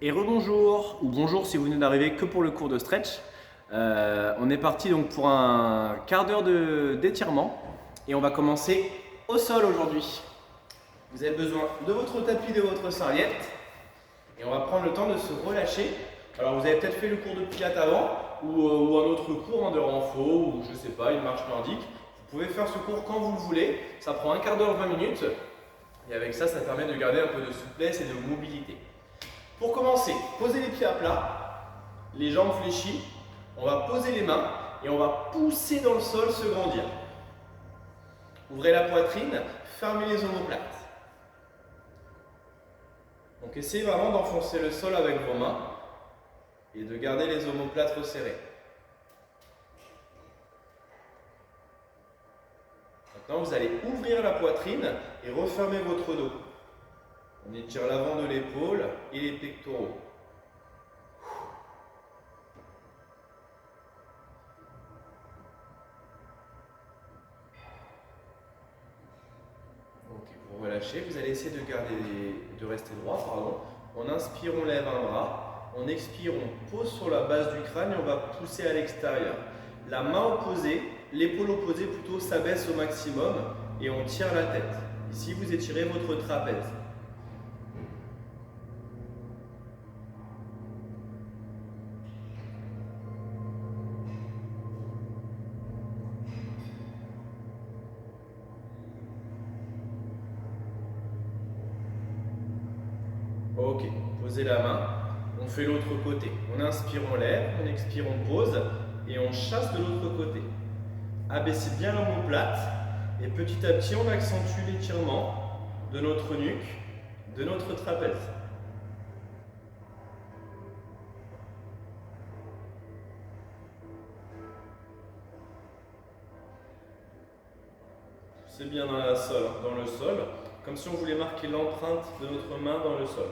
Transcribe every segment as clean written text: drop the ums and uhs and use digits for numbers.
Et rebonjour, ou bonjour si vous venez d'arriver que pour le cours de stretch. On est parti donc pour un quart d'heure d'étirement et on va commencer au sol aujourd'hui. Vous avez besoin de votre tapis, de votre serviette et on va prendre le temps de se relâcher. Alors vous avez peut-être fait le cours de pilates avant ou un autre cours de renfo ou je sais pas, une marche nordique. Vous pouvez faire ce cours quand vous le voulez, ça prend un quart d'heure, 20 minutes et avec ça, ça permet de garder un peu de souplesse et de mobilité. Pour commencer, posez les pieds à plat, les jambes fléchies, on va poser les mains et on va pousser dans le sol, se grandir. Ouvrez la poitrine, fermez les omoplates. Donc essayez vraiment d'enfoncer le sol avec vos mains et de garder les omoplates resserrées. Maintenant, vous allez ouvrir la poitrine et refermer votre dos. On étire l'avant de l'épaule et les pectoraux. Pour relâcher, vous allez essayer de rester droit. On inspire, on lève un bras. On expire, on pose sur la base du crâne et on va pousser à l'extérieur. La main opposée, l'épaule opposée plutôt s'abaisse au maximum et on tire la tête. Ici, vous étirez votre trapèze. Ok, posez la main, on fait l'autre côté. On inspire, on lève, on expire, on pose et on chasse de l'autre côté. Abaissez bien l'omoplate et petit à petit on accentue l'étirement de notre nuque, de notre trapèze. Poussez bien dans le sol, comme si on voulait marquer l'empreinte de notre main dans le sol.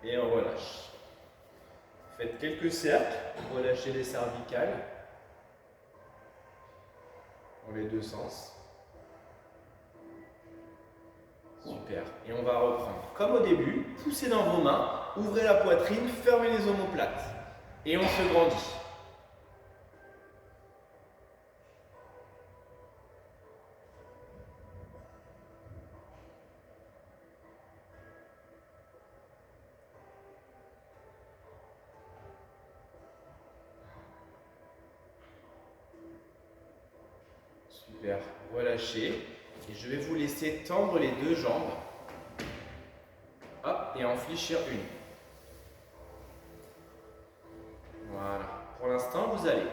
Et on relâche. Faites quelques cercles, relâchez les cervicales dans les deux sens. Super. Et on va reprendre. Comme au début, poussez dans vos mains, ouvrez la poitrine, fermez les omoplates. Et on se grandit. Super, relâchez. Et je vais vous laisser tendre les deux jambes. Hop, et en fléchir une. Voilà. Pour l'instant, vous allez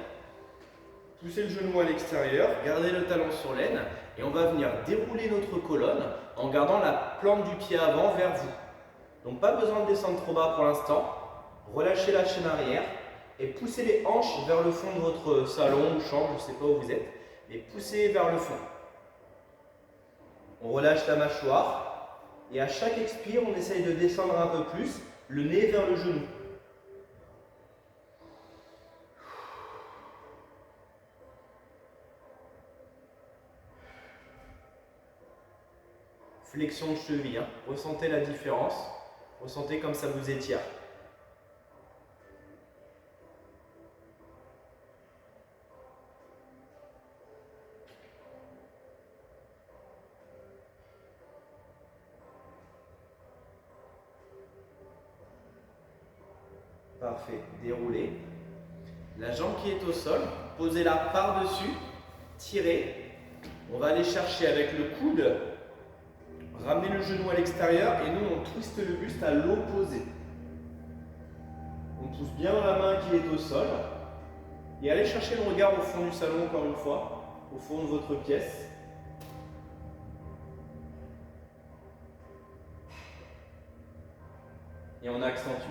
pousser le genou à l'extérieur, garder le talon sur l'aine et on va venir dérouler notre colonne en gardant la plante du pied avant vers vous. Donc pas besoin de descendre trop bas pour l'instant. Relâchez la chaîne arrière et poussez les hanches vers le fond de votre salon ou chambre, je ne sais pas où vous êtes, mais poussez vers le fond. On relâche la mâchoire et à chaque expire, on essaye de descendre un peu plus, le nez vers le genou. Flexion de cheville, ressentez la différence, ressentez comme ça vous étire. Parfait, déroulez. La jambe qui est au sol, posez-la par-dessus, tirez. On va aller chercher avec le coude, ramener le genou à l'extérieur et nous on twiste le buste à l'opposé. On pousse bien dans la main qui est au sol et allez chercher le regard au fond du salon encore une fois, au fond de votre pièce. Et on accentue.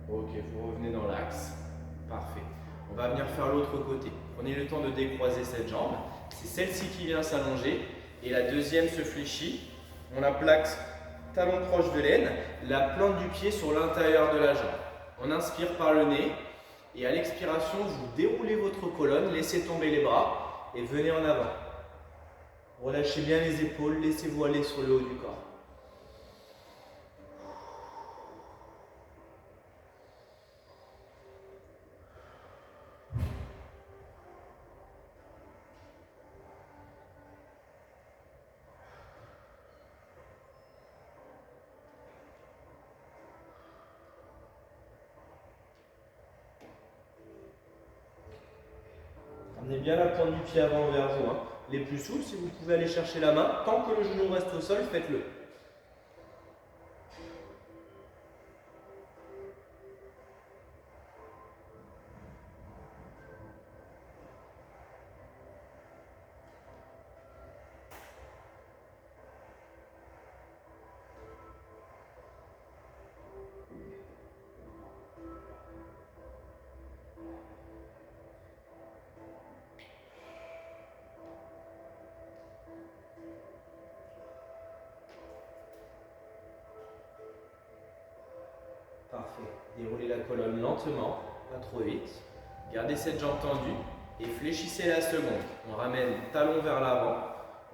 Ok, vous revenez dans l'axe. Parfait. On va venir faire l'autre côté. Prenez le temps de décroiser cette jambe. c'est celle-ci qui vient s'allonger et la deuxième se fléchit. On la plaque talon proche de l'aine, la plante du pied sur l'intérieur de la jambe. On inspire par le nez et à l'expiration, vous déroulez votre colonne, laissez tomber les bras et venez en avant. Relâchez bien les épaules, laissez-vous aller sur le haut du corps. Ramenez bien la pointe du pied avant vers vous. Les plus souples, si vous pouvez aller chercher la main, tant que le genou reste au sol, faites-le. Parfait. Déroulez la colonne lentement, pas trop vite. Gardez cette jambe tendue et fléchissez la seconde. On ramène talon vers l'avant.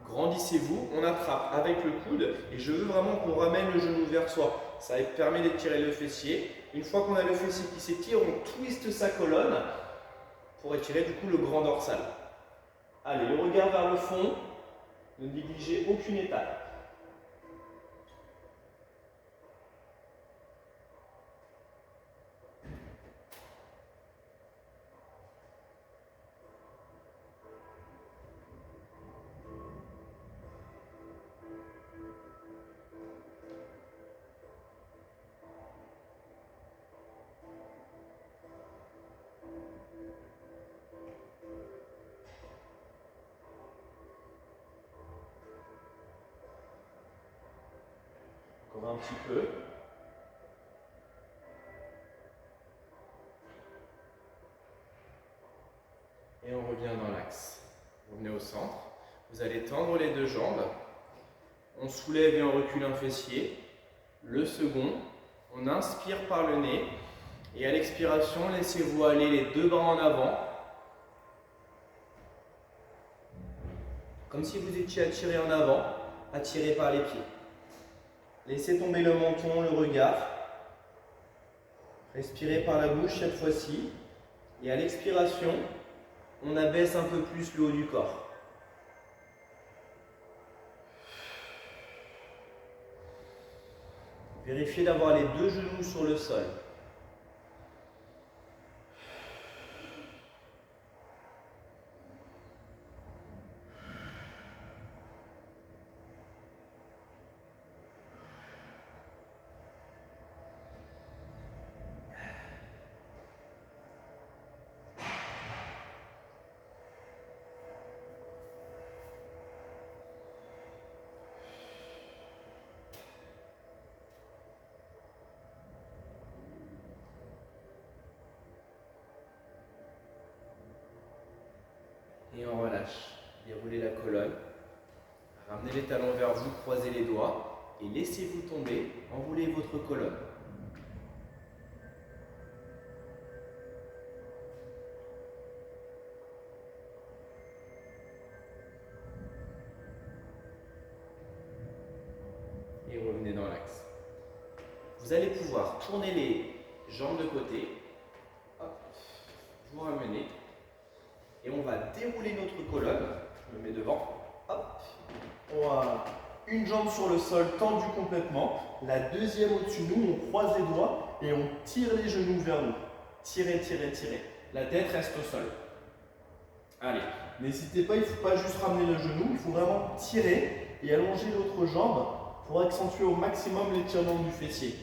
Grandissez-vous, on attrape avec le coude et je veux vraiment qu'on ramène le genou vers soi. Ça permet d'étirer le fessier. Une fois qu'on a le fessier qui s'étire, on twiste sa colonne pour étirer du coup le grand dorsal. Allez, le regard vers le fond. Ne négligez aucune étape. Encore un petit peu. Et on revient dans l'axe. Vous venez au centre. Vous allez tendre les deux jambes. On soulève et on recule un fessier. Le second, on inspire par le nez. Et à l'expiration, laissez-vous aller les deux bras en avant. Comme si vous étiez attiré en avant, attiré par les pieds. Laissez tomber le menton, le regard. Respirez par la bouche cette fois-ci. Et à l'expiration, on abaisse un peu plus le haut du corps. Vérifiez d'avoir les deux genoux sur le sol. Et on relâche. Déroulez la colonne. Ramenez les talons vers vous, croisez les doigts et laissez-vous tomber. Enroulez votre colonne. Et revenez dans l'axe. Vous allez pouvoir tourner les jambes de côté. Hop. Vous ramenez. Et on va dérouler notre colonne. Je me mets devant. Hop. Voilà. Une jambe sur le sol, tendue complètement. La deuxième au-dessus de nous, on croise les doigts et on tire les genoux vers nous. Tirez, tirez, tirez. La tête reste au sol. Allez, n'hésitez pas, il ne faut pas juste ramener le genou, il faut vraiment tirer et allonger l'autre jambe pour accentuer au maximum l'étirement du fessier.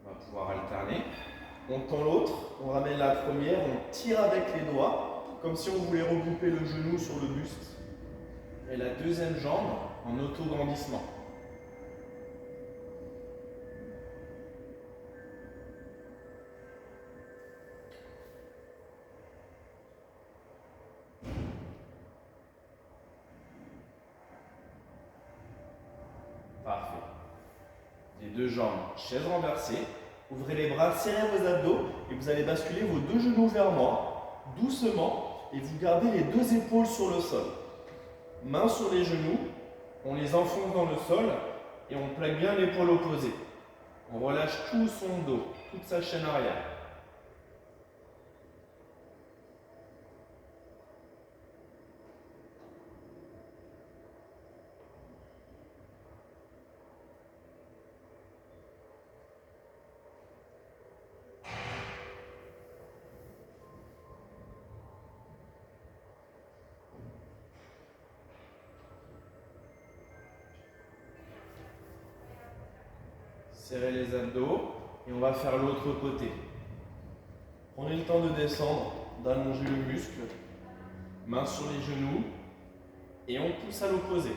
On va pouvoir alterner. On tend l'autre, on ramène la première, on tire avec les doigts, comme si on voulait regrouper le genou sur le buste. Et la deuxième jambe en auto-grandissement. Parfait. Les deux jambes, chaise renversée. Ouvrez les bras, serrez vos abdos et vous allez basculer vos deux genoux vers moi, doucement, et vous gardez les deux épaules sur le sol. Mains sur les genoux, on les enfonce dans le sol et on plaque bien l'épaule opposée. On relâche tout son dos, toute sa chaîne arrière. Serrez les abdos et on va faire l'autre côté. Prenez le temps de descendre, d'allonger le muscle, mains sur les genoux et on pousse à l'opposé.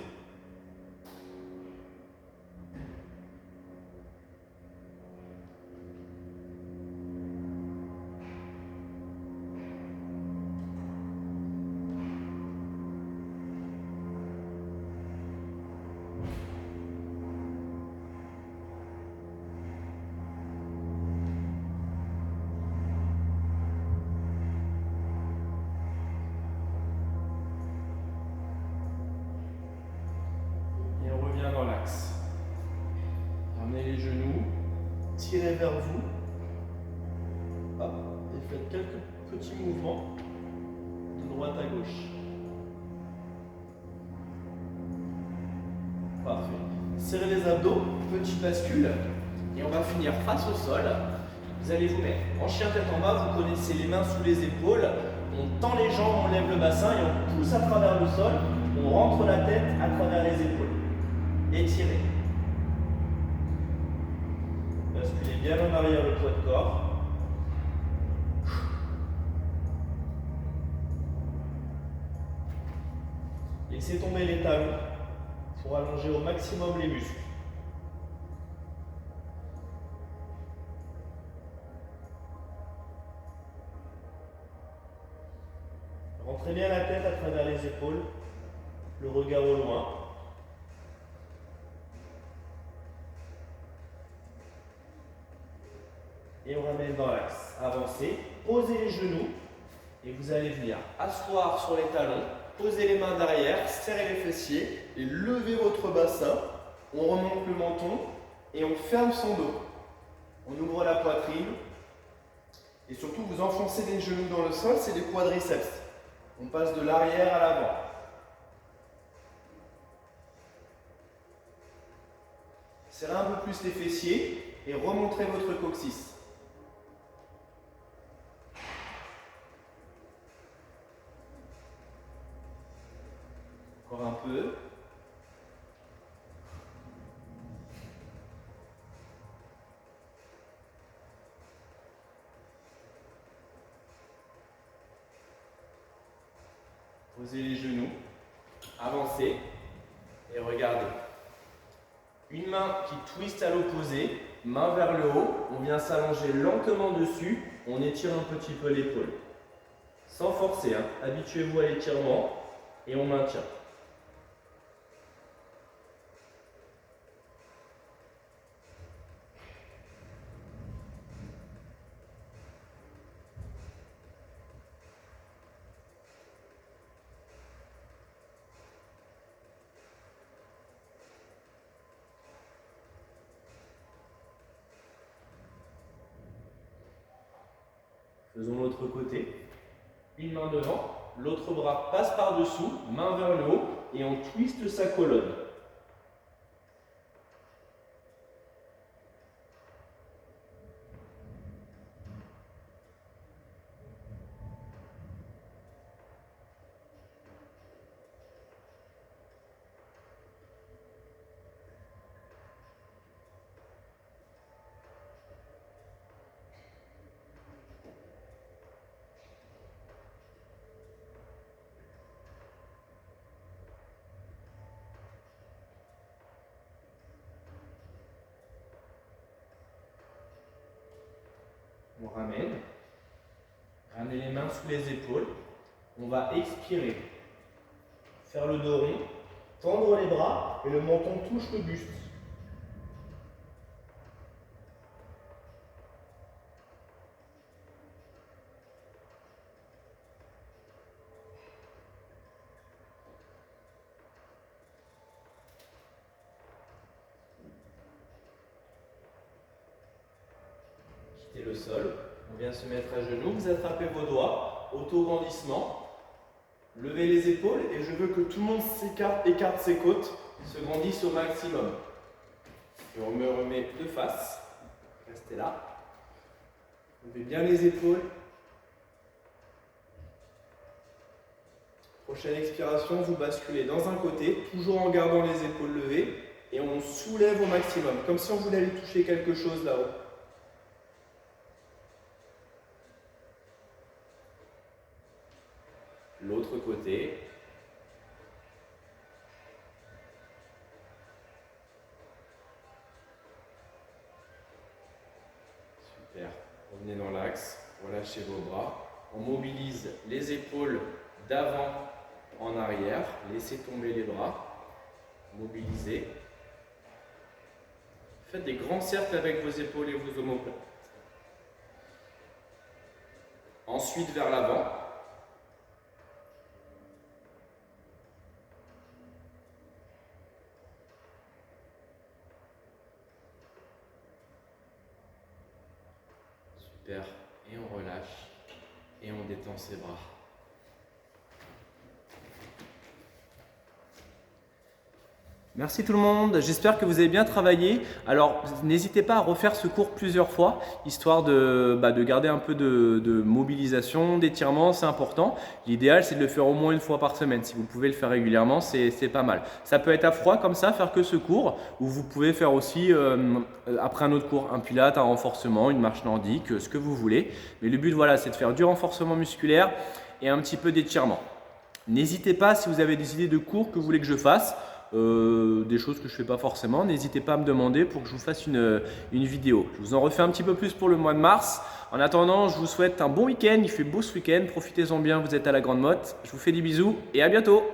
Dans l'axe. Ramenez les genoux, tirez vers vous. Hop, et faites quelques petits mouvements de droite à gauche. Parfait. Serrez les abdos, petite bascule, et on va finir face au sol. Vous allez vous mettre en chien tête en bas, vous connaissez les mains sous les épaules, on tend les jambes, on lève le bassin et on pousse à travers le sol, on rentre la tête à travers les épaules. Étirez. Basculez bien en arrière le poids de corps. Laissez tomber les talons pour allonger au maximum les muscles. Rentrez bien la tête à travers les épaules, le regard au loin. Et on ramène dans l'axe. Avancez, posez les genoux et vous allez venir asseoir sur les talons, posez les mains derrière, serrez les fessiers et levez votre bassin. On remonte le menton et on ferme son dos. On ouvre la poitrine et surtout vous enfoncez les genoux dans le sol, c'est les quadriceps. On passe de l'arrière à l'avant. Serrez un peu plus les fessiers et remontrez votre coccyx. Encore un peu. Posez les genoux, avancez et regardez. Une main qui twiste à l'opposé, main vers le haut, on vient s'allonger lentement dessus, on étire un petit peu l'épaule. Sans forcer, hein. Habituez-vous à l'étirement et on maintient. Faisons l'autre côté. Une main devant, l'autre bras passe par-dessous, main vers le haut et on twiste sa colonne. On ramène. Ramenez les mains sous les épaules. On va expirer. Faire le dos rond. Tendre les bras et le menton touche le buste. Quittez le sol. On vient se mettre à genoux. Vous attrapez vos doigts. Auto-grandissement. Levez les épaules et je veux que tout le monde écarte ses côtes, se grandisse au maximum. Et on me remet de face. Restez là. Levez bien les épaules. Prochaine expiration, vous basculez dans un côté, toujours en gardant les épaules levées, et on soulève au maximum, comme si on voulait aller toucher quelque chose là-haut. L'autre côté. Super. Revenez dans l'axe, relâchez vos bras. On mobilise les épaules d'avant en arrière. Laissez tomber les bras. Mobilisez. Faites des grands cercles avec vos épaules et vos omoplates. Ensuite vers l'avant. Super. Et on relâche. Et on détend ses bras. Merci tout le monde, j'espère que vous avez bien travaillé. Alors n'hésitez pas à refaire ce cours plusieurs fois, histoire de garder un peu de mobilisation, d'étirement, c'est important. L'idéal c'est de le faire au moins une fois par semaine, si vous pouvez le faire régulièrement, c'est pas mal. Ça peut être à froid comme ça, faire que ce cours, ou vous pouvez faire aussi après un autre cours, un pilates, un renforcement, une marche nordique, ce que vous voulez. Mais le but voilà, c'est de faire du renforcement musculaire et un petit peu d'étirement. N'hésitez pas si vous avez des idées de cours que vous voulez que je fasse. Des choses que je ne fais pas forcément, n'hésitez pas à me demander pour que je vous fasse une vidéo. Je vous en refais un petit peu plus pour le mois de mars. En attendant, je vous souhaite un bon week-end, il fait beau ce week-end, profitez-en bien, vous êtes à la Grande Motte. Je vous fais des bisous et à bientôt.